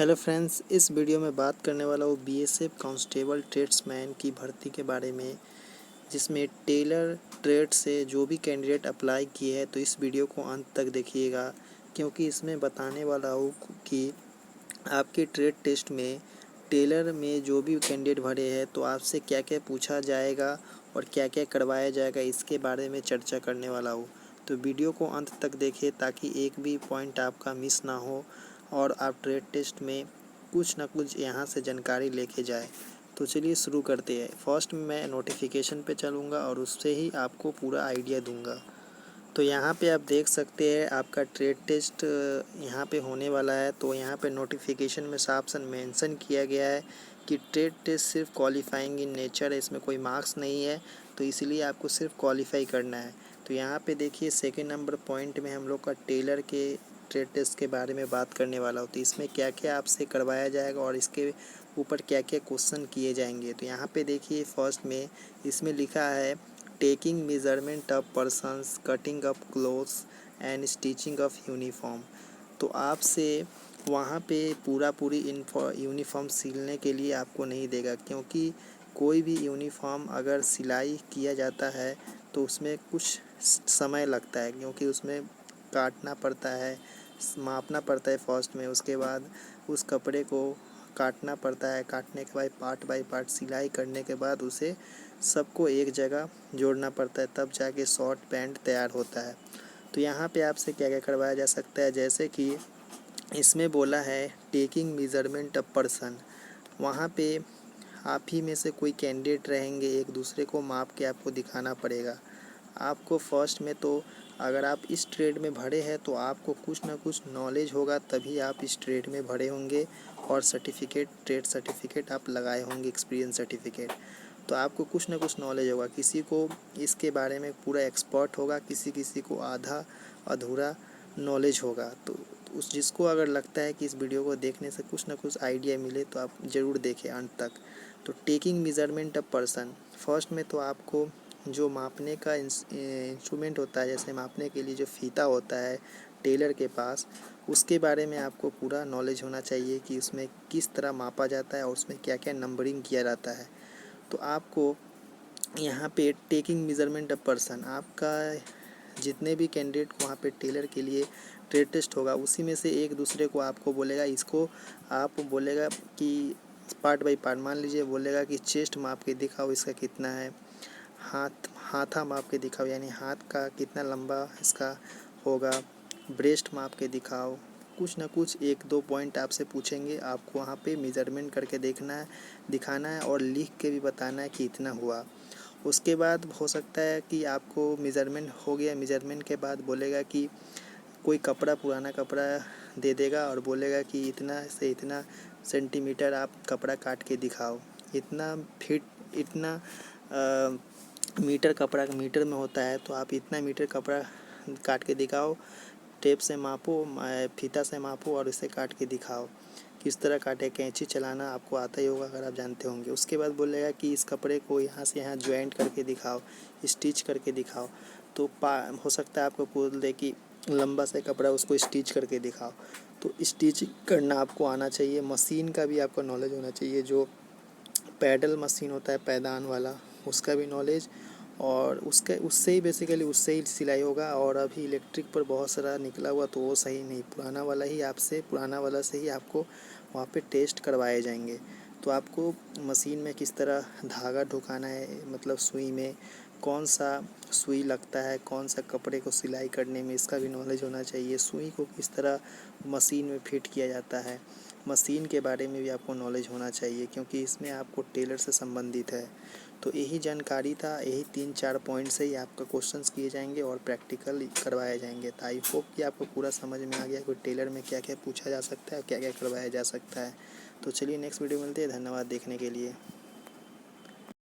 Hello friends, इस video में बात करने वाला हूँ बीएसएफ कांस्टेबल ट्रेड्समैन की भर्ती के बारे में, जिसमें टेलर ट्रेड से जो भी कैंडिडेट अप्लाई किए हैं। तो इस वीडियो को अंत तक देखिएगा, क्योंकि इसमें बताने वाला हूँ कि आपके ट्रेड टेस्ट में टेलर में जो भी कैंडिडेट भरे हैं तो आपसे क्या क्या पूछा जाएगा और क्या क्या करवाया जाएगा, इसके बारे में चर्चा करने वाला हूँ। तो वीडियो को अंत तक देखिए ताकि एक भी पॉइंट आपका मिस ना हो और आप ट्रेड टेस्ट में कुछ ना कुछ यहाँ से जानकारी लेके जाए। तो चलिए शुरू करते हैं। फर्स्ट मैं नोटिफिकेशन पे चलूँगा और उससे ही आपको पूरा आइडिया दूँगा। तो यहाँ पे आप देख सकते हैं आपका ट्रेड टेस्ट यहाँ पे होने वाला है। तो यहाँ पे नोटिफिकेशन में साफ मेंशन किया गया है कि ट्रेड टेस्ट सिर्फ क्वालिफाइंग इन नेचर है, इसमें कोई मार्क्स नहीं है, तो इसलिए आपको सिर्फ क्वालिफाई करना है। तो यहाँ पे देखिए सेकेंड नंबर पॉइंट में हम लोग का टेलर के ट्रेड टेस्ट के बारे में बात करने वाला हूँ। तो इसमें क्या क्या आपसे करवाया जाएगा और इसके ऊपर क्या क्या क्वेश्चन किए जाएंगे। तो यहाँ पे देखिए फर्स्ट में इसमें लिखा है taking measurement of persons, cutting of clothes and stitching of uniform. तो आपसे वहाँ पे पूरी यूनिफॉर्म सिलने के लिए आपको नहीं देगा, क्योंकि कोई भी यूनिफॉर्म अगर सिलाई किया जाता है तो उसमें कुछ समय लगता है, क्योंकि उसमें काटना पड़ता है, मापना पड़ता है फर्स्ट में, उसके बाद उस कपड़े को काटना पड़ता है, काटने के बाद पार्ट बाय पार्ट सिलाई करने के बाद उसे सबको एक जगह जोड़ना पड़ता है, तब जाके शॉर्ट पैंट तैयार होता है। तो यहाँ पे आपसे क्या क्या करवाया जा सकता है, जैसे कि इसमें बोला है टेकिंग मेजरमेंट ऑफ पर्सन। वहाँ पे आप ही में से कोई कैंडिडेट रहेंगे, एक दूसरे को माप के आपको दिखाना पड़ेगा। आपको फर्स्ट में तो अगर आप इस ट्रेड में भरे हैं तो आपको कुछ ना कुछ नॉलेज होगा, तभी आप इस ट्रेड में भरे होंगे और सर्टिफिकेट, ट्रेड सर्टिफिकेट आप लगाए होंगे, एक्सपीरियंस सर्टिफिकेट। तो आपको कुछ ना कुछ नॉलेज होगा। किसी को इसके बारे में पूरा एक्सपर्ट होगा, किसी को आधा अधूरा नॉलेज होगा। तो उस जिसको अगर लगता है कि इस वीडियो को देखने से कुछ ना कुछ आइडिया मिले तो आप ज़रूर देखें अंत तक। तो taking measurement of person, first में तो आपको जो मापने का इंस्ट्रूमेंट होता है, जैसे मापने के लिए जो फीता होता है टेलर के पास, उसके बारे में आपको पूरा नॉलेज होना चाहिए कि उसमें किस तरह मापा जाता है और उसमें क्या क्या नंबरिंग किया जाता है। तो आपको यहाँ पे टेकिंग मेजरमेंट ऑफ पर्सन, आपका जितने भी कैंडिडेट वहाँ पे टेलर के लिए ट्रेड टेस्ट होगा, उसी में से एक दूसरे को आपको बोलेगा, इसको आप बोलेगा कि पार्ट बाय पार्ट, मान लीजिए बोलेगा कि चेस्ट माप के दिखाओ इसका कितना है, हाथा माप के दिखाओ यानी हाथ का कितना लंबा इसका होगा, ब्रेस्ट माप के दिखाओ। कुछ ना कुछ एक दो पॉइंट आपसे पूछेंगे, आपको वहाँ पे मेजरमेंट करके दिखाना है और लिख के भी बताना है कि इतना हुआ। उसके बाद हो सकता है कि आपको मेजरमेंट हो गया, मेजरमेंट के बाद बोलेगा कि कोई कपड़ा, पुराना कपड़ा दे देगा और बोलेगा कि इतना से इतना सेंटीमीटर आप कपड़ा काट के दिखाओ, इतना फिट, इतना मीटर कपड़ा मीटर में होता है, तो आप इतना मीटर कपड़ा काट के दिखाओ, टेप से मापो, फीता से मापो और इसे काट के दिखाओ। किस तरह काटे, कैंची चलाना आपको आता ही होगा अगर आप जानते होंगे। उसके बाद बोलेगा कि इस कपड़े को यहाँ से यहाँ ज्वाइंट करके दिखाओ, स्टिच करके दिखाओ। तो हो सकता है आपको बोल दे कि लंबा सा कपड़ा उसको स्टिच करके दिखाओ, तो स्टिच करना आपको आना चाहिए। मशीन का भी आपको नॉलेज होना चाहिए, जो पैडल मशीन होता है पैदान वाला, उसका भी नॉलेज, और उससे ही बेसिकली उससे ही सिलाई होगा। और अभी इलेक्ट्रिक पर बहुत सारा निकला हुआ, तो वो सही नहीं, पुराना वाला से ही आपको वहाँ पे टेस्ट करवाए जाएंगे। तो आपको मशीन में किस तरह धागा ढुकाना है, मतलब सुई में कौन सा सुई लगता है, कौन सा कपड़े को सिलाई करने में, इसका भी नॉलेज होना चाहिए। सुई को किस तरह मशीन में फिट किया जाता है, मशीन के बारे में भी आपको नॉलेज होना चाहिए, क्योंकि इसमें आपको टेलर से संबंधित है। तो यही जानकारी था, यही 3-4 पॉइंट से ही आपका क्वेश्चंस किए जाएंगे और प्रैक्टिकल करवाए जाएंगे। तो आई होप कि आपको पूरा समझ में आ गया कि टेलर में क्या क्या पूछा जा सकता है, क्या क्या करवाया जा सकता है। तो चलिए नेक्स्ट वीडियो मिलते हैं। धन्यवाद देखने के लिए।